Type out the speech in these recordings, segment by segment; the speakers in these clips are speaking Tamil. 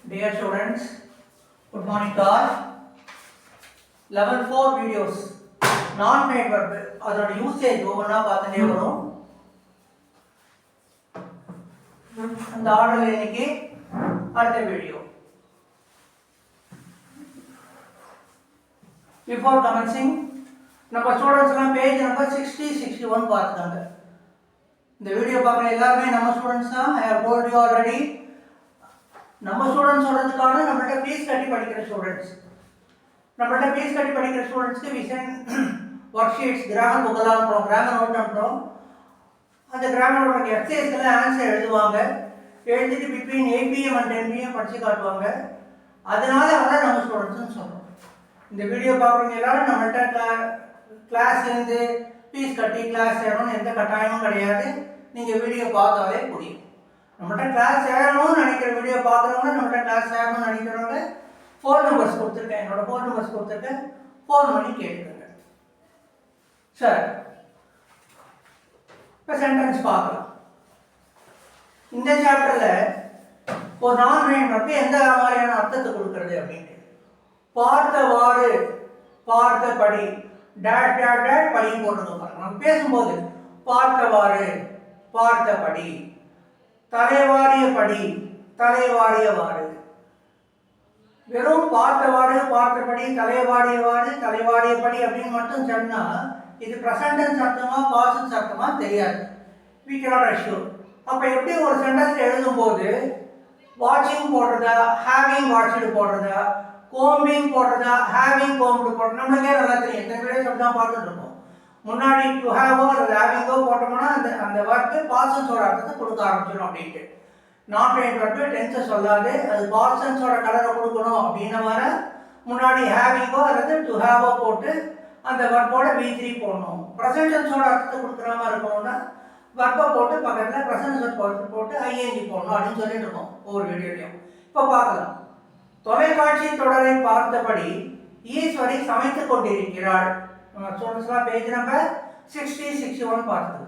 Dear students, good morning to all. Level 4 videos non-made verb அதோட யூசேஜ் ஒவ்வொன்றா பார்த்துட்டே வரும். அந்த ஆர்டரில் இன்னைக்கு அடுத்த வீடியோ. பிஃபோர் கமென்சிங் நம்ம ஸ்டூடெண்ட்ஸ்லாம் பேஜ் நம்பர் 60-61 பார்த்துட்டாங்க. இந்த வீடியோ பார்க்குற எல்லாருமே நம்ம ஸ்டூடெண்ட்ஸ் தான். I have told you already. நம்ம ஸ்டூடெண்ட்ஸ் சொல்கிறதுக்காக நம்மள்ட்ட ஃபீஸ் கட்டி படிக்கிற ஸ்டூடெண்ட்ஸ், நம்மள்ட்ட ஃபீஸ் கட்டி படிக்கிற ஸ்டூடெண்ட்ஸ்க்கு விஷன் ஒர்க் ஷீட்ஸ் கிராமர் புக்கெல்லாம் அனுப்புகிறோம், கிராமர் நோட் அனுப்புகிறோம். அந்த கிராமர் நோட் எக்ஸசைஸ்க்கெல்லாம் ஆன்சர் எழுதுவாங்க. எழுதிட்டு பிட்வீன் 8 PM and 10 PM படித்து காட்டுவாங்க. அதனால அவரை நம்ம ஸ்டூடெண்ட்ஸ்னு சொல்கிறோம். இந்த வீடியோ பார்க்குறவங்க எல்லாரும் நம்மள்ட்ட கிளாஸ் இருந்து ஃபீஸ் கட்டி கிளாஸ் சேரணும்னு எந்த கட்டாயமும் கிடையாது. நீங்கள் வீடியோ பார்த்தாலே புரியும். நம்மள்ட்ட கிளாஸ் சேரணும்னு நினைக்கிற வீடியோ பார்க்குறவங்க, நம்மள்ட்ட கிளாஸ் சேரணும்னு நினைக்கிறவங்க ஃபோன் நம்பர்ஸ் கொடுத்துருக்கேன், என்னோட ஃபோன் நம்பர்ஸ் கொடுத்துருக்கேன், ஃபோன் பண்ணி கேட்டுக்கோங்க. சரி, இப்போ சென்டென்ஸ் பார்க்கலாம். இந்த சாப்டரில் ஒரு நான் வந்து எந்த மாதிரியான அர்த்தத்தை கொடுக்கறது அப்படின்ட்டு பார்த்தவாறு, பார்த்தபடி, டேட் டேட் டேட் படியும் போட்டுருக்கோம் பாருங்க. நம்ம பேசும்போது பார்த்தவாறு, பார்த்தபடி, தலைவாரிய படி, தலைவாரியவாறு. வெறும் பார்த்தவாறு, பார்த்தபடி, தலைவாரியவாறு, தலைவாரியபடி அப்படின்னு மட்டும் சொன்னா இது ப்ரெசன்டென்ஸ் அர்த்தமா பாஸ்ட் அர்த்தமா தெரியாது. we cannot assure. அப்போ எப்படி ஒரு சென்டென்ஸ் எழுதும்போது வாட்சிங் போடுறதா, ஹேவிங் வாட்ச்டு போடுறதா, கோம்பிங் போடுறதா, ஹேவிங் கோம்டு போடுறதா நம்மளுக்கே நல்லா தெரியும். எத்தனை பேரே சொல்லி பார்த்துட்டு இருக்கோம். முன்னாடி டு ஹேவோ அல்லது ஹேவிங்கோ போட்டோம்னா அந்த ஒர்க்கு பாசன்ஸோட அர்த்தத்தை கொடுக்க ஆரம்பிச்சிடும் அப்படின்ட்டு. நான் ட்ரெயின் ஒர்க்கு டென்ஸை சொல்லாது, அது பாசன்ஸோட கலரை கொடுக்கணும் அப்படின்னு வர முன்னாடி ஹேவிங்கோ அல்லது டு ஹேவோ போட்டு அந்த ஒர்க்கோட V3 போடணும். ப்ரெசன்டென்ஸோட அர்த்தத்தை கொடுக்குற மாதிரி இருக்கணும்னா ஒர்க்கை போட்டு பக்கத்தில் ப்ரெசன்டென்ஸ் போட்டு ஐஎன்ஜி போடணும் அப்படின்னு சொல்லிட்டு இருக்கோம் ஒவ்வொரு வீடியோலையும். இப்போ பார்க்கலாம். தொலைக்காட்சி தொடரை பார்த்தபடி ஈஸ்வரி சமைத்து கொண்டிருக்கிறாள். ஸ்டூடெண்ட்ஸ்லாம் பேஜ் நம்பர் 60-61 பார்த்தது.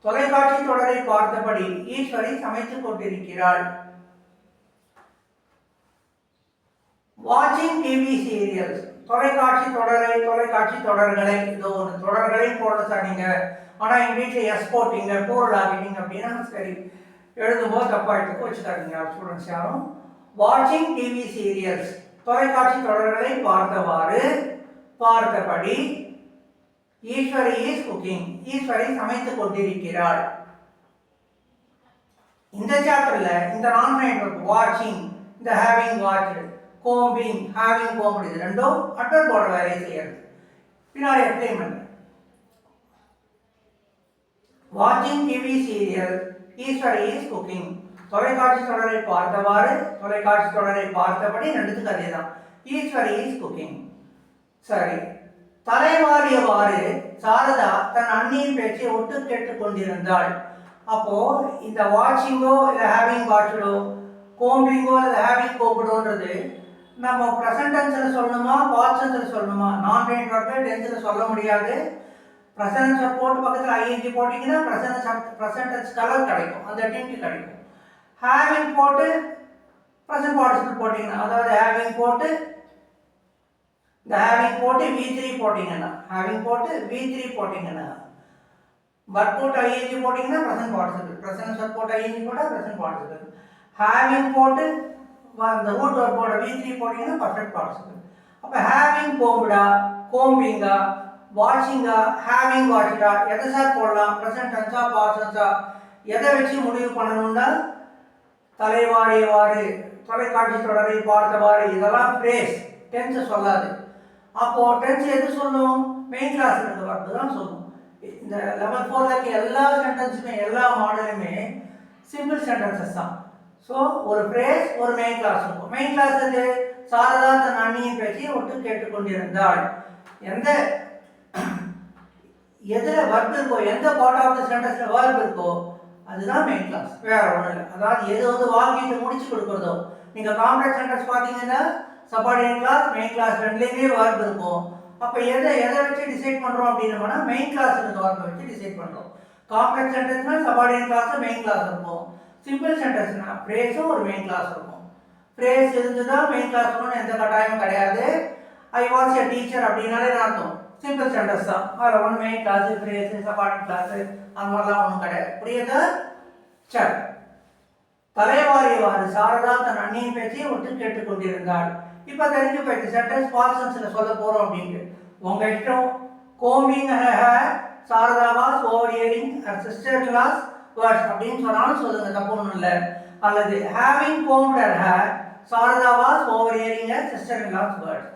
தொலைக்காட்சி தொடரை பார்த்தபடி ஈஸ்வரி சமைத்துக் கொண்டிருக்கிறாள். வாட்சிங் டிவி சீரியல்ஸ், தொலைக்காட்சி தொடர்களை, இதோ ஒரு தொடர்களை போட சொன்னீங்க, ஆனால் எங்கள் வீட்டில் எஸ் போட்டிங்க, பூரல் ஆகிட்டீங்க அப்படின்னா சரி, எழுதும்போது தப்பாக எடுத்துக்க வச்சுக்காதீங்க ஸ்டூடெண்ட்ஸ் யாரும். வாட்சிங் டிவி சீரியல்ஸ், தொலைக்காட்சி தொடர்களை பார்த்தவாறு, பார்த்தபடி, ஈஸ்வரி இஸ் குக்கிங், ஈஸ்வரி சமைத்துக் கொண்டிருக்கிறாள். இந்த சாப்டர்ல இந்த நான் வாட்சிங், இந்த having watched, combing, having combed, இது ரெண்டும் அட்வர்போட வேலையை செய்யறது. பின்னாடி எக்ஸ்பிளைன் பண்ணு. வாட்சிங் TV serial, Eswari is cooking. தொலைக்காட்சி தொடரை பார்த்தவாறு, தொலைக்காட்சி தொடரை பார்த்தபடி ரெண்டுத்துக்கு அதே தான். Eswari is cooking. சரி, தலைவாரியவாறு சாரதா தன் அண்ணியின் பேச்சை ஒட்டு கேட்டுக் கொண்டிருந்தாள். அப்போ இந்த வாட்சிங்கோ இல்லை ஹேவிங் வாட்சடோ, கோம்பிங்கோ இல்லை ஹேவிங் கோம்புடோன்றது நம்ம ப்ரெசன்டென்ஸில் சொல்லணுமா பாஸ்டென்ஸில் சொல்லணுமா? நான் ட்ரெயின் ஒர்க்கு டென்ஸில் சொல்ல முடியாது. ப்ரெசன்டென்ஸ் போட்டு பக்கத்தில் ஐஎன்ஜி போட்டிங்கன்னா ப்ரெசன்டென்ஸ் கலர் கிடைக்கும், அந்த டிண்ட் கிடைக்கும். ஹேவிங் போட்டு ப்ரெசன்ட் பார்ட்டிசிபிள் போட்டிங்கன்னா, அதாவது ஹேவிங் போட்டு இந்த ஹேவிங் போட்டு V3 போட்டிங்கன்னா, ஹேவிங் போட்டு V3 போட்டிங்கன்னா, பட் போட்டு ஐஎன்ஜி போட்டிங்கன்னா ப்ரெசன்ட் பார்ட்டிசிபிள், ப்ரெசன்ட் போட்டு ஐஎன்ஜி போட்டால் ப்ரெசன்ட் பார்ட்டிசிபிள். ஹேவிங் போட்டு அந்த ரூட் ஒர்க்கோட V3 போட்டிங்கன்னா பர்ஃபெக்ட் பார்ட்டிசிபிள். அப்போ ஹேவிங் கோம்புடா, கோம்பிங்கா, வாட்சிங்கா, ஹேவிங் வாட்சிடா, எதை சார் போடலாம்? ப்ரெசன்ட் டென்ஸா பாஸ்டா? எதை வச்சு முடிவு பண்ணணும்னா தலைவாரியவாறு, தொலைக்காட்சி தொடரை பார்த்தவாறு, இதெல்லாம் ஃப்ரேஸ், டென்ஸை சொல்லாது. அப்போது டென்ஸ் எது சொல்லும்? மெயின் கிளாஸ் இருந்து வரது தான் சொல்லும். இந்த லெவல் 4 இருக்க எல்லா சென்டென்ஸுமே, எல்லா மாடலுமே சிம்பிள் சென்டென்சஸ் தான். ஸோ ஒரு ஃப்ரேஸ், ஒரு மெயின் கிளாஸ் இருக்கும். மெயின் கிளாஸ் அது சாரதா தன் அண்ணியின் பேச்சை ஒட்டு கேட்டுக்கொண்டிருந்தாள். எதில் வர்க் இருக்கோ, எந்த பார்ட் ஆஃப் த சென்டென்ஸில் வர்க் இருக்கோ அதுதான் மெயின் கிளாஸ், வேற ஒன்றும் இல்லை. அதாவது எது வந்து வாக்கியத்தை முடிச்சு கொடுக்குறதோ. நீங்கள் காம்ப்ளெக்ஸ் சென்டென்ஸ் பார்த்தீங்கன்னா சபார்டினேட் கிளாஸ், மெயின் கிளாஸ் ரெண்டுலேயுமே வர்க் இருக்கும். அப்போ எதை வச்சு டிசைட் பண்ணுறோம் அப்படின்னா மெயின் கிளாஸ் இருக்க வர்க்கை வச்சு டிசைட் பண்ணுறோம். காம்ப்ளெக்ஸ் சென்டென்ஸ்னா சபார்டினேட் கிளாஸ் மெயின் கிளாஸ் இருக்கும். சிம்பிள் சென்டென்ஸ்னா ஃப்ரேஸும் ஒரு மெயின் கிளாஸ் இருக்கும். ஃப்ரேஸ் இருந்துதான் மெயின் கிளாஸ் ஒன்று எந்த கட்டாயமும் கிடையாது. ஐ வாஸ் எ டீச்சர் அப்படின்னாலே அர்த்தம் சிம்பிள் சென்டென்ஸ் தான். அதில் ஒன்று மெயின் கிளாஸு ஃப்ரேஸு சப்பார்டின் கிளாஸு அந்த மாதிரிலாம் ஒன்றும் கிடையாது. புரியுதா? சரி. தலைவாரியவாறு சாரதா தன் அண்ணியின் பேச்சையும் ஒட்டு கேட்டுக்கொண்டிருந்தாள். இப்போ தெரிஞ்சு போயிடுச்சு சென்டென்ஸ் பாஸ்டன்ஸில் சொல்ல போகிறோம் அப்படின்ட்டு. உங்கள் இஷ்டம். Combing Sarada was overhearing sister law's words அப்படின்னு சொன்னாலும் சொல்லுங்க, தப்பு ஒன்றும் இல்லை. அல்லது having combed hair Sarada was overhearing sister law's words.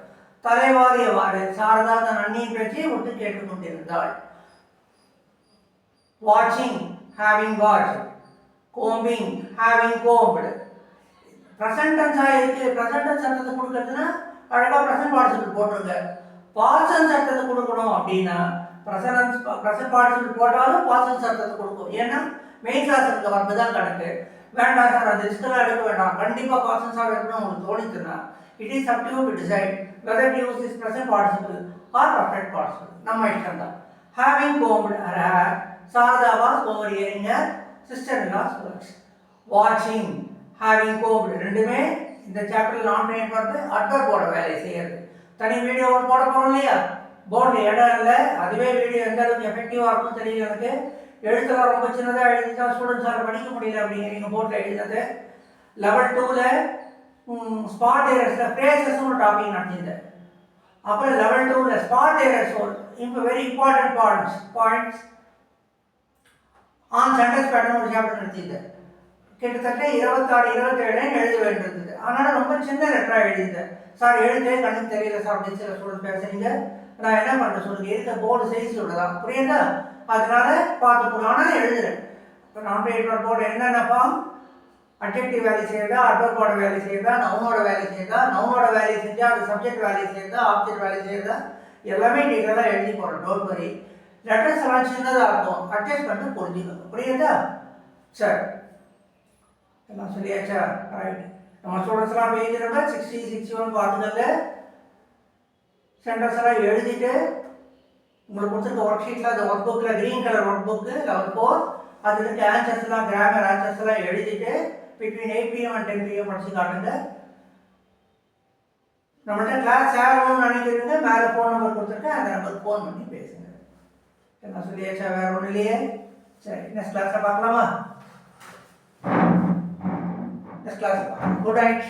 தலைவாரியவாறு சாரதா தன் அண்ணியின் பேச்சை ஒட்டு கேட்டுக்கொண்டிருந்தாள். வாட்சிங் having watch, combing having combed. Present டென்ஸாக இருக்கு. ப்ரெசன்ட் டென்ஸ் அர்த்தத்தை கொடுக்கறதுன்னா அழகாக ப்ரெசன்ட் பார்ட்டிசிபிள் போட்டுருங்க. பாஸ்ட் அர்த்தத்தை கொடுக்கணும் அப்படின்னா ப்ரெசன்ட் பார்ட்டிசிபிள் போட்டாலும் பாஸ்ட் அர்த்தத்தை கொடுக்கும். ஏன்னா மெயின் கிளாஸ் இருக்க வரது தான் கணக்கு. வேண்டாம் சார் அது ரிஸ்கெல்லாம் எடுக்க வேண்டாம், கண்டிப்பாக பாஸ்டாக இருக்கணும் உங்களுக்கு தோணிச்சுன்னா it is up to you to decide whether to use this present participle or perfect participle. நம்ம இஷ்டம் தான். Having combed her hair Sarada was overhearing her sister in law's words. வாட்சிங் ஹேவிங் கோம்ப்டு ரெண்டுமே இந்த சாப்டரில் நான் ட்ரெயின் பண்ணுறது அட்வர்போட வேலையை செய்யறது. தனி வீடியோ ஒன்று போட போகிறோம் இல்லையா, போர்டில் இடம் இல்லை. அதுவே வீடியோ எந்த அளவுக்கு எஃபெக்டிவாக இருக்கும்னு தெரியல எனக்கு. எழுத்துலாம் ரொம்ப சின்னதாக எழுதிட்டா ஸ்டூடெண்ட்ஸால் படிக்க முடியல அப்படிங்கிறீங்க போர்டில் எழுதுனது. லெவல் 2ல் ஸ்பாட் ஏரர்ஸில் ஃப்ரேசஸ் ஒரு டாபிக் நடத்தியிருந்தேன். அப்புறம் லெவல் 2ல் ஸ்பாட் ஏரர்ஸ் இப்போ very important points on sentence pattern ஒரு சாப்டர் நடத்தியிருந்தேன். கிட்டத்தட்ட 26 27 எழுத வேண்டியிருந்தது. அதனால் ரொம்ப சின்ன லெட்டராக எழுதியிருந்தேன். சார் எழுத்தே கண்ணுக்கு தெரியல சார் அப்படின்னு சில ஸ்டூடெண்ட்ஸ் பேசுறீங்க. நான் என்ன பண்ணுறேன் சொல்லுங்கள், இருக்க போர்டு சைஸ் உள்ளதான், புரியுதா? அதனால பார்த்து போகணும். ஆனால் எழுதுறேன். இப்போ நான் போர்டு என்னென்ன ஃபார்ம், அட்ஜெக்டிவ் வேலை செய்யுதா, அட்வர்போட வேலை செய்யுதா, நவுனோட வேலை செய்யுதா, நவுனோட வேலையை செஞ்சால் அது சப்ஜெக்ட் வேலையை செய்யுதா, ஆப்ஜெக்ட் வேலை செய்யுதா, எல்லாமே டீட்டெயிலாக எழுதி போடுறேன். Don't worry. லெட்டர்ஸ் எல்லாம் சின்னதாக இருக்கும், அட்ஜஸ்ட் பண்ணிட்டு புரிஞ்சுக்கணும். புரியுதா? சரி, எல்லாம் சொல்லியாச்சா? ரைட். நம்ம ஸ்டூடெண்ட்ஸ்லாம் பேஜ் நம்பர் 60 61 பார்த்துக்கங்க. சென்டென்ஸ் எல்லாம் எழுதிட்டு உங்களுக்கு கொடுத்துருக்க ஒர்க் ஷீட்டில் அந்த ஒர்க் புக்கில் green colour work book level 4 அதில் இருக்க ஆன்சர்ஸ்லாம் கிராமர் ஆன்சர்ஸ்லாம் எழுதிட்டு பிட்வீன் 8 PM and 10 PM படிச்சு காட்டுங்க. நம்மள்கிட்ட கிளாஸ் சேரணும்னு நினைக்கிறீங்க, மேலே ஃபோன் நம்பர் கொடுத்துருக்கேன், அந்த நம்பருக்கு ஃபோன் பண்ணி பேசுங்க. என்ன சொல்லியாச்சா? வேறு ஒன்றும் இல்லையே. சரி, நெக்ஸ்ட் கிளாஸில் பார்க்கலாமா? Next class. Good night.